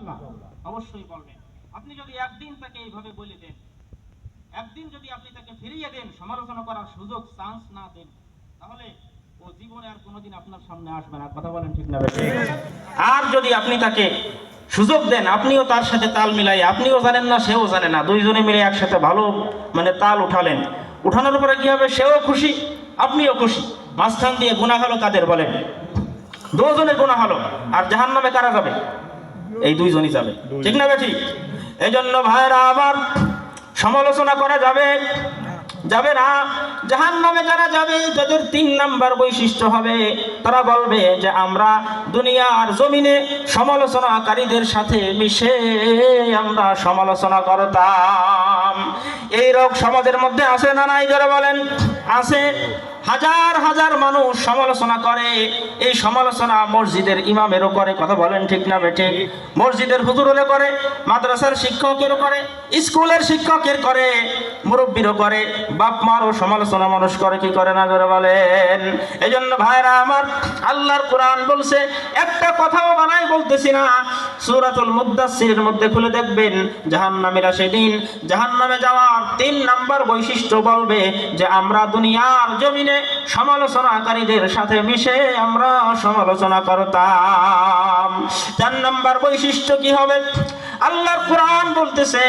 না? অবশ্যই বলবেন। আপনি যদি একদিন তাকে এইভাবে বলে দেন, একদিন যদি আপনি তাকে ফিরিয়ে দেন, সমালোচনা করার সুযোগ চান্স না দেন, তাহলে ও জীবনে আর কোনোদিন আপনার সামনে আসবে না। কথা বলেন ঠিক না বেশি? আর যদি আপনি তাকে সুযোগ দেন, আপনিও তার সাথে তাল মিলাই, আপনিও জানেন না সেও জানে না, দুইজনে মিলে একসাথে ভালো তাল উঠালেন, উঠানোর পরে কি হবে? সেও খুশি, আপনিও খুশি। মাঝখান দিয়ে গুনাহ হলো কাদের বলেন? দুজনের গুনাহ হলো। আর জাহান্নামে কারা যাবে? এই দুইজনই যাবে। ঠিক না বেঠিক? এই জন্য ভাইরা আবার সমালোচনা করা যাবে যাবে না। জাহান্নামে যারা যাবে তাদের 3 নাম্বার বৈশিষ্ট্য হবে, তারা বলবে যে আমরা দুনিয়ার জমিনে সমালোচনাকারীদের সাথে মিশে আমরা সমালোচনা করতাম। এই রোগ সমাজের মধ্যে আছে না নাই? যারা বলেন আছে। হাজার হাজার মানুষ সমালোচনা করে। এই সমালোচনা মসজিদের ইমামেরও করে। কথা বলেন ঠিক না বেঠিক? মসজিদের হুজুরেরও করে, মাদ্রাসার শিক্ষকেরও করে, স্কুলের শিক্ষকের করে, মুরব্বীরও করে, বাপ মারও সমালোচনা মানুষ করে, কি করে না? করে বলেন। এই জন্য ভাইরা আমার, আল্লাহর কোরআন বলছে, একটা কথাও বানাই বলতেছি না, সূরাতুল মুদ্দাসসিরের মধ্যে খুলে দেখবেন, জাহান্নামীরা সেদিন জাহান্নামে যাওয়ার 3 নাম্বার বৈশিষ্ট্য বলবে যে আমরা দুনিয়ার জমিনে সমালোচনাকারীদের সাথে মিশে আমরা সমালোচনা করতাম। 4 নাম্বার বৈশিষ্ট্য কি হবে? আল্লাহর কোরআন বলতেছে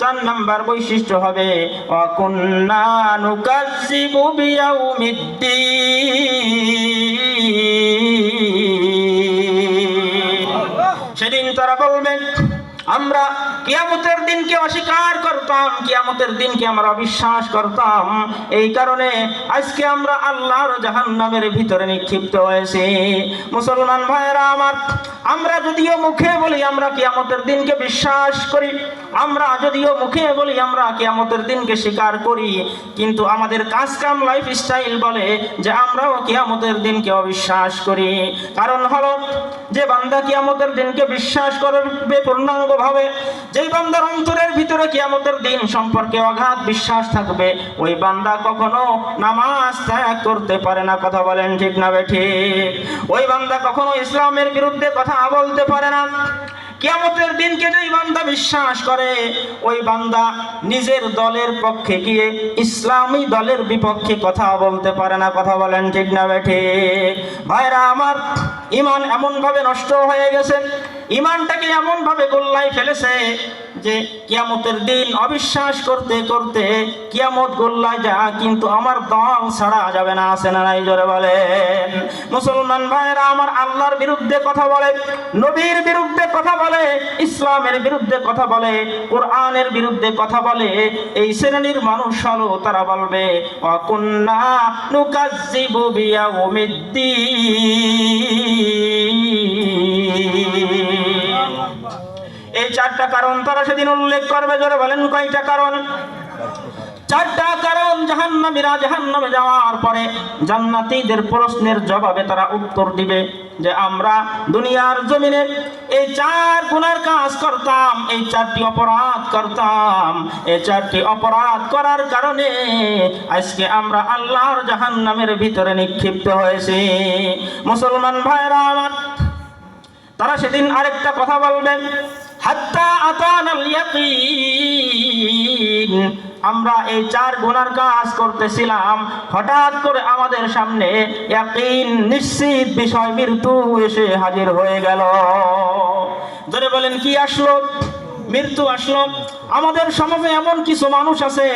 4 নাম্বার বৈশিষ্ট্য হবে ওয়া কুন্না নুকাজ্জিবু বিয়াউমিদ্দিন। সেদিন তারা বলবে আমরা কিয়ামতের দিনকে অস্বীকার করতাম, কিয়ামতের দিনকে আমরা অবিশ্বাস করতাম, এই কারণে আজকে আমরা আল্লাহর জাহান্নামের ভিতরে নিক্ষিপ্ত হয়েছি। মুসলমান ভাইরা আমার, আমরা যদিও মুখে বলি আমরা কিয়ামতের দিনকে বিশ্বাস করি, আমরা যদিও মুখে বলি আমরা কিয়ামতের দিনকে স্বীকার করি, কিন্তু আমাদের কাজকাম লাইফস্টাইল বলে যে আমরাও কিয়ামতের দিনকে অবিশ্বাস করি। কারণ হলো, যে বান্দা কিয়ামতের দিনকে বিশ্বাস করবে পূর্ণাঙ্গ ভাবে, যেই বান্দার অন্তরের ভিতরে কিয়ামতের দিন সম্পর্কে অগাধ বিশ্বাস থাকবে, ওই বান্দা কখনো নামাজ ত্যাগ করতে পারে না। কথা বলেন ঠিক না বেঠিক? ওই বান্দা কখনো ইসলামের বিরুদ্ধে কথা বলতে পারে না। কিয়ামতের দিনকে যেই বান্দা বিশ্বাস করে, ওই বান্দা নিজের দলের পক্ষে গিয়ে ইসলামী দলের বিপক্ষে কথা বলতে পারে না। কথা বলেন ঠিক না বেঠিক? ভাইরা আমার, ঈমান এমন ভাবে নষ্ট হয়ে গেছে, ঈমানটাকে এমন ভাবে গোল্লায় ফেলেছে যে কিয়ামতের দিন অবিশ্বাস করতে করতে কিয়ামত গোল্লায় যা, কিন্তু আমার দল ছাড়া যাবে না। আছে না নাই? জোরে বলেন। মুসলমান ভাইরা আমার, আল্লাহর বিরুদ্ধে কথা বলে, নবীর বিরুদ্ধে কথা বলে, ইসলামের বিরুদ্ধে কথা বলে, কোরআনের বিরুদ্ধে কথা বলে, এই শ্রেণীর মানুষ হলো তারা বলবে ওয়া কুন্না নুকাজ্জিবু বিয়াউমিদ্দিন। এই 4টা কারণ তারা সেদিন উল্লেখ করবে। জোরে বলেন, কয়টা কারণ? 4টা কারণ। জাহান্নামীরা জাহান্নামে যাওয়ার পরে জান্নাতীদের প্রশ্নের জবাবে তারা উত্তর দিবে যে আমরা দুনিয়ার জমিনে এই 4 গুনার কাজ করতাম, এই 4টি অপরাধ করতাম, এই 4টি অপরাধ করার কারণে আজকে আমরা আল্লাহর জাহান্নামের ভিতরে নিক্ষিপ্ত হয়েছি। মুসলমান ভাইরা আমার, তারা সেদিন আরেকটা কথা বলবেন, হাত্তা আতানাল ইয়াকিন। আমরা এই 4 গুনার কাজ করতেছিলাম, হঠাৎ করে আমাদের সামনে ইয়াকিন, নিশ্চিত বিষয়, মৃত্যু এসে হাজির হয়ে গেল। ধরে বলেন, কি আসলো? মৃত্যু আসলো। আমাদের সমাজে এমন কিছু মানুষ আছে,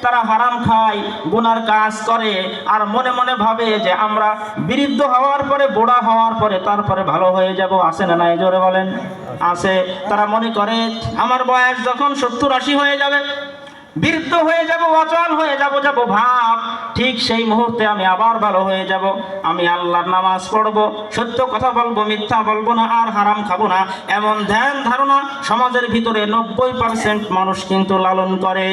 তারা হারাম খায়, গুনার কাজ করে, আর মনে মনে ভাবে যে আমরা বৃদ্ধ হওয়ার পরে, বুড়া হওয়ার পরে তারপরে ভালো হয়ে যাব। আছে না নাই? জোরে বলেন। আছে। তারা মনে করে আমার বয়স যখন 70-80 হয়ে যাবে, বৃদ্ধ হয়ে যাব, অচল হয়ে যাব ভাব, ঠিক সেই মুহূর্তে আমি আবার ভালো হয়ে যাব, আমি আল্লাহর নামাজ পড়ব, সত্য কথা বলবো, মিথ্যা বলবো না, আর হারাম খাবো না। এমন ধ্যান ধারণা সমাজের ভিতরে 90% মানুষ কিন্তু লালন করে।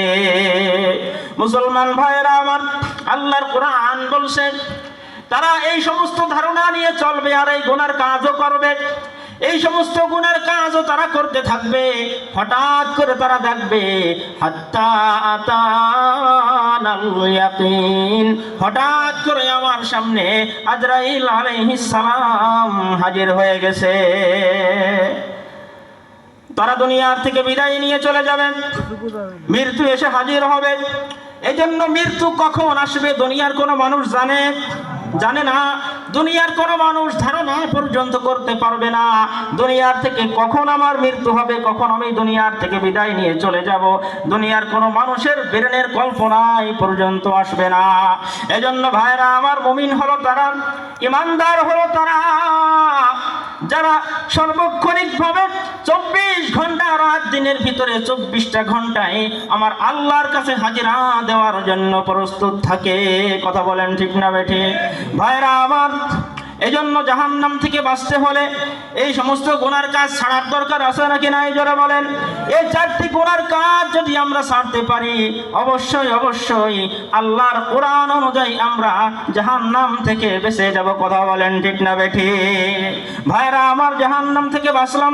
মুসলমান ভাইয়েরা আমার, আল্লাহর কোরআন বলছে তারা এই সমস্ত ধারণা নিয়ে চলবে আর এই গুনার কাজও করবে। এই সমস্ত গুনার কাজও তারা করতে থাকবে। হঠাৎ করে তারা দেখবে হাত্তা আতানাল ইয়াকিন, হঠাৎ করে আমার সামনে আজরাইল আলাইহিস সালাম হাজির হয়ে গেছে। তারা দুনিয়ার থেকে বিদায় নিয়ে চলে যাবেন, মৃত্যু এসে হাজির হবে। এই জন্য মৃত্যু কখন আসবে দুনিয়ার কোনো মানুষ জানে না। দুনিয়ার কোনো মানুষ ধারণা পর্যন্ত করতে পারবে না দুনিয়ার থেকে কখন আমার মৃত্যু হবে, কখন আমি দুনিয়ার থেকে বিদায় নিয়ে চলে যাব। দুনিয়ার কোনো মানুষের ব্রেনের কল্পনাই পর্যন্ত আসবে না। এজন্য ভাইরা আমার, মুমিন হলো তারা, ইমানদার হলো তারা যারা সার্বক্ষণিকভাবে 24 ঘন্টা রাত দিনের ভিতরে 24টা ঘন্টায় আমার আল্লাহর কাছে হাজিরা দেওয়ার জন্য প্রস্তুত থাকে। কথা বলেন ঠিক না বেঠি? ভাইরা আমার, এজন্য জাহান্নাম থেকে বাঁচতে হলে এই সমস্ত গুনার কাজ ছাড়ার দরকার আছে নাকি নাই? জোরে বলেন। এই 4টি গুনার কাজ যদি আমরা ছাড়তে পারি, অবশ্যই অবশ্যই আল্লাহর কোরআন অনুযায়ী আমরা জাহান্নাম থেকে বেঁচে যাব। কথা বলেন ঠিক না বেঠি? ভাইরা আমার, জাহান্নাম থেকে বাঁচলাম,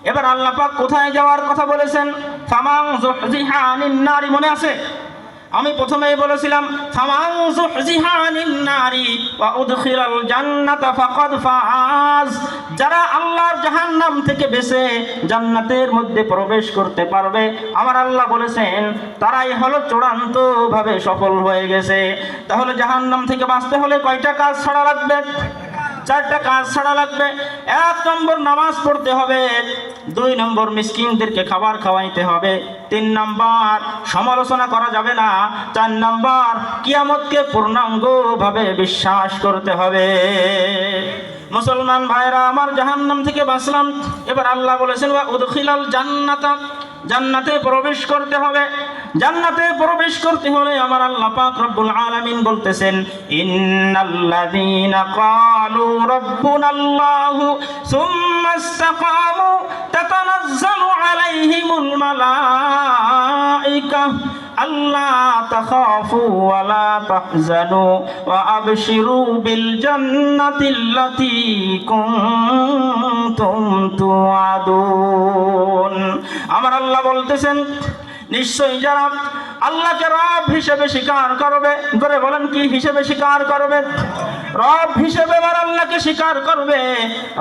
এবার আল্লাহ পাক কোথায় যাওয়ার কথা বলেছেন? ফামান যুহজিহা আনিন নারি, মনে আছে? আমি প্রথমেই বলেছিলাম ফামান যুহজিহা আনিন নারি ওয়া উদখিলাল জান্নাতা ফাকাদ ফাজ। যারা আল্লাহর জাহান্নাম থেকে বেঁচে জান্নাতের মধ্যে প্রবেশ করতে পারবে, আমার আল্লাহ বলেছেন তারাই হলো চূড়ান্ত ভাবে সফল হয়ে গেছে। তাহলে জাহান্নাম থেকে বাঁচতে হলে কয়টা কাজ ছাড়া লাগবে? 4টা কাজ ছাড়া লাগবে। 1 নম্বর নামাজ পড়তে হবে, 2 নম্বর মিসকিনদেরকে খাবার খাওয়াইতে হবে, 3 নম্বর সমালোচনা করা যাবে না, 4 নম্বর কিয়ামতকে পূর্ণাঙ্গভাবে বিশ্বাস করতে হবে। মুসলমান ভাইরা আমার, জাহান্নাম থেকে বাঁচলাম, এবার আল্লাহ বলেছেন ওয়া উদখিলাল জান্নাতা, জান্নাতে প্রবেশ করতে হবে। জান্নাতে প্রবেশ করতে হলে আমার আল্লাহ পাক রব্বুল আলামিন বলতেছেন ইন্নাল্লাযীনা ক্বালু রাব্বুনাল্লাহু সুম্মা ইসতাকামু তাতানাজ্জালু আলাইহিমুল মালায়েকা আল্লা তাখাফু ওয়া লা তাহজানু ওয়া আবশিরু বিল জান্নাতিল্লাতী কুনতুম তুআদুন। আমার আল্লাহ বলতেছেন নিশ্চয়ই যারা আল্লাহকে রব হিসেবে স্বীকার করবে, করে বলেন কি হিসেবে স্বীকার করবে? রব হিসেবে আমার আল্লাহকে স্বীকার করবে।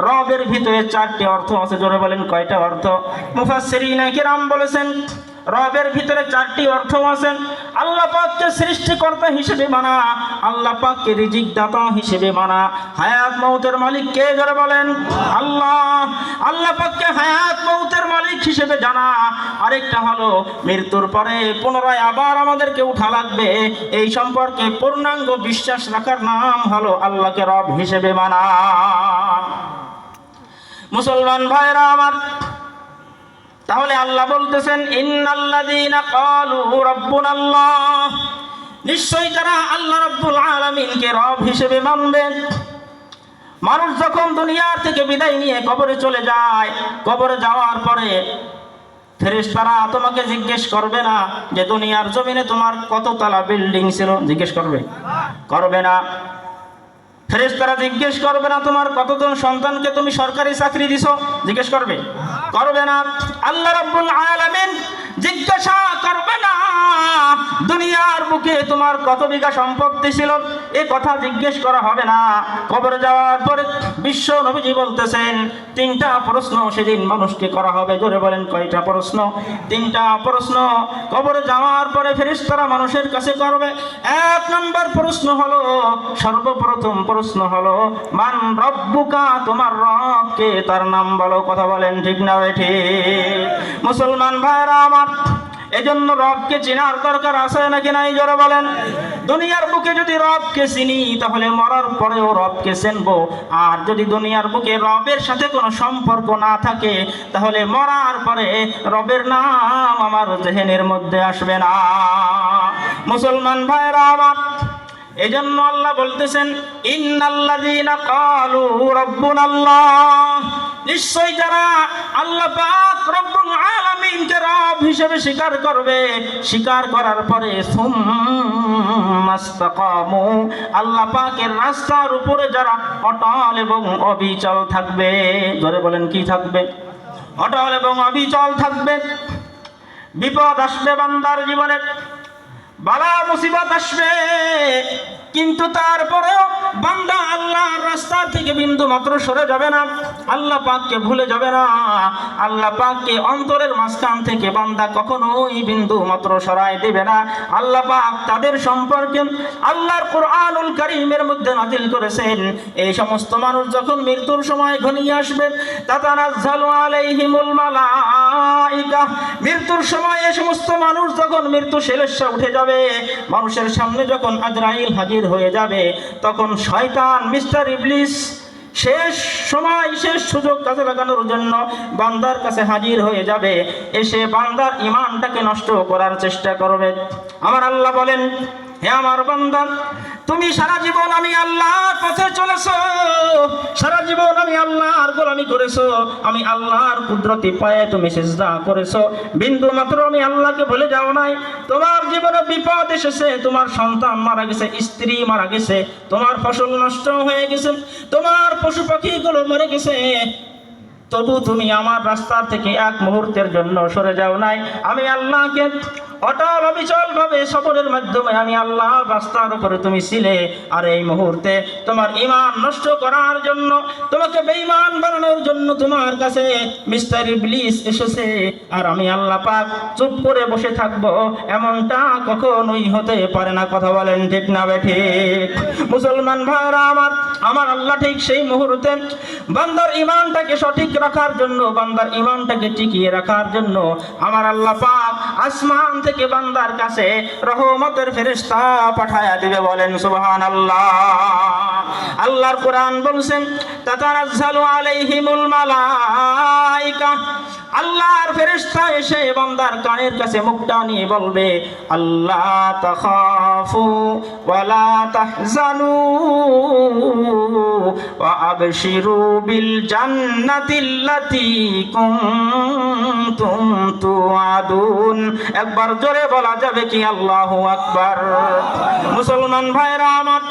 রবের ভিতরে 4টি অর্থ আছে। জোরে বলেন কয়টা অর্থ? মুফাসসিরিনে কিরাম বলেছেন রবের ভিতরে 4টি অর্থ আছে। আল্লাহ পাককে সৃষ্টিকর্তা হিসেবে মানা, আল্লাহ পাককে রিজিক দাতা হিসেবে মানা, হায়াত মউতের মালিক কে? জোরে বলেন আল্লাহ। আল্লাহ পাককে হায়াত মউতের মালিক হিসেবে জানা। আরেকটা হলো মৃত্যুর পরে পুনরায় আবার আমাদেরকে উঠা লাগবে, এই সম্পর্কে পূর্ণাঙ্গ বিশ্বাস রাখার নাম হলো আল্লাহকে রব হিসেবে মানা। মুসলমান ভাইরা আমার, তাহলে আল্লাহ বলতেছেন ইন্নাল্লাযীনা ক্বালু রাব্বুনাল্লাহ, নিশ্চয়ই যারা আল্লাহ রাব্বুল আলামিনকে রব হিসেবে মানবে। মানুষ যখন দুনিয়ার থেকে বিদায় নিয়ে কবরে চলে যায়, কবরে যাওয়ার পরে ফেরেশতারা তোমাকে জিজ্ঞেস করবে না যে দুনিয়ার জমিনে তোমার কততলা বিল্ডিং ছিল? জিজ্ঞেস করবে? করবে না। ফেরেশতারা জিজ্ঞেস করবে না তোমার কতজন সন্তানকে তুমি সরকারি চাকরি দিছো? জিজ্ঞেস করবে? করবে না। আল্লাহ রাব্বুল আলামিন জিজ্ঞাসা করবে না দুনিয়ার বুকে তোমার কত বিঘা সম্পত্তি ছিল, এ কথা জিজ্ঞেস করা হবে না। কবরে যাওয়ার পরে বিশ্ব নবীজি বলতেছেন 3টা প্রশ্ন সেদিন মানুষকে করা হবে। জোরে বলেন কয়টা প্রশ্ন? 3টা প্রশ্ন কবরে যাওয়ার পরে ফেরেশতারা মানুষের কাছে করবে। 1 নম্বর প্রশ্ন হলো, সর্বপ্রথম প্রশ্ন হলো মান রব্বুকা, তোমার রব কে? তার নাম বলো। কথা বলেন ঠিক না বেঠি? মুসলমান ভাইরা আমার, এজন্য রবকে চেনার দরকার আছে নাকি নাই? জোরে বলেন। দুনিয়ার বুকে যদি রবকে চিনি তাহলে মরার পরেও রবকে চিনবো। আর যদি দুনিয়ার বুকে রবের সাথে কোনো সম্পর্ক না থাকে তাহলে মরার পরে রবের নাম আমার জেহেনের মধ্যে আসবে না। মুসলমান ভাইরা আমার, এজন্য আল্লাহ বলতেছেন ইন্নাল্লাযীনা ক্বালু রাব্বুনাল্লাহ, নিশ্চয়ই যারা আল্লাহ পাক রব্বুল আলামিনকে রব হিসেবে স্বীকার করবে, স্বীকার করার পরে সুম্মাস্তাকামু, আল্লাহ পাকের রাস্তার উপরে যারা অটল এবং অবিচল থাকবে। জোরে বলেন কি থাকবে? অটল এবং অবিচল থাকবে। বিপদ আসবে বান্দার জীবনে, বালা মুসিবত আসবে, কিন্তু তারপরেও বান্দা আল্লাহর রাস্তা থেকে বিন্দু মাত্র সরে যাবে না, আল্লাহ পাককে ভুলে যাবে না। আল্লাহ পাককে অন্তরের মাঝখান থেকে বান্দা কখনোই বিন্দু মাত্র সরায় দেবে না। আল্লাহ পাক তাদের সম্পর্কে আল্লাহর কুরআনুল কারীমের মধ্যে নাযিল করেছেন, এই সমস্ত মানুষ যখন মৃত্যুর সময় ঘনিয়ে আসবে, তাতানাজ্জালু আলাইহিমুল মালাইকা, মৃত্যুর সময় এই সমস্ত মানুষ যখন মৃত্যু শেলসা উঠে যাবে, মানুষের সামনে যখন আজরাইল হাজির হয়ে যাবে, তখন শয়তান মিস্টার ইবলিস শেষ সময় শেষ সুযোগ কাজে লাগানোর জন্য বান্দার কাছে হাজির হয়ে যাবে, এসে বান্দার ঈমানটাকে নষ্ট করার চেষ্টা করবে। আমার আল্লাহ বলেন, হে আমার বান্দা, তুমি সারা জীবন আমি আল্লাহর পথে চলেছো, সারা জীবন আমি আল্লাহর গোলামি করেছো, আমি আল্লাহর কুদরতি পায়ে তুমি সিজদা করেছো, বিন্দু মাত্র আমি আল্লাহকে ভুলে যাও নাই। তোমার জীবনে বিপদ এসেছে, তোমার সন্তান মারা গেছে, স্ত্রী মারা গেছে, তোমার ফসল নষ্ট হয়ে গেছে, তোমার পশু পাখিগুলো মরে গেছে, তবু তুমি আমার রাস্তা থেকে এক মুহূর্তের জন্য সরে যাও নাই। আমি আল্লাহকে অটল অবিচল ভাবে সবরের মাধ্যমে আমি আল্লাহর রাস্তার উপরে তুমি ছিলে, আর এই মুহূর্তে তোমার ঈমান নষ্ট করার জন্য, তোমাকে বেঈমান বানানোর জন্য তোমার কাছে মিস্টার ইবলিস এসেছে, আর আমি আল্লাহ পাক চুপ করে বসে থাকবো, এমনটা কখনোই হতে পারে না। কথা বলেন ঠিক না বেঠিক? মুসলমান ভাইরা আমার, আমার আল্লাহ ঠিক সেই মুহূর্তে বান্দার ঈমানটাকে সঠিক রাখার জন্য, বান্দার ঈমানটাকে টিকিয়ে রাখার জন্য আমার আল্লাহ পাক আসমান থেকে বান্দার কাছে রহমতের ফেরেশতা পাঠায়া দিবে। বলেন সুবহানাল্লাহ। আল্লাহর কোরআন বলছেন, তাতানাজ্জালু আলাইহিমুল মালাইকা, আল্লাহর ফেরেশতা এসে বান্দার কানের কাছে মুখটা নিয়ে বলবে, আল্লাহ তাখাফু ওয়ালা তাহজানু ওয়া আবশিরু বিল জান্নাতিল্লাতী কুনতুম তুআদুন। একবার জোরে বলা যাবে কি আল্লাহু আকবার? মুসলমান ভাইরা আমার,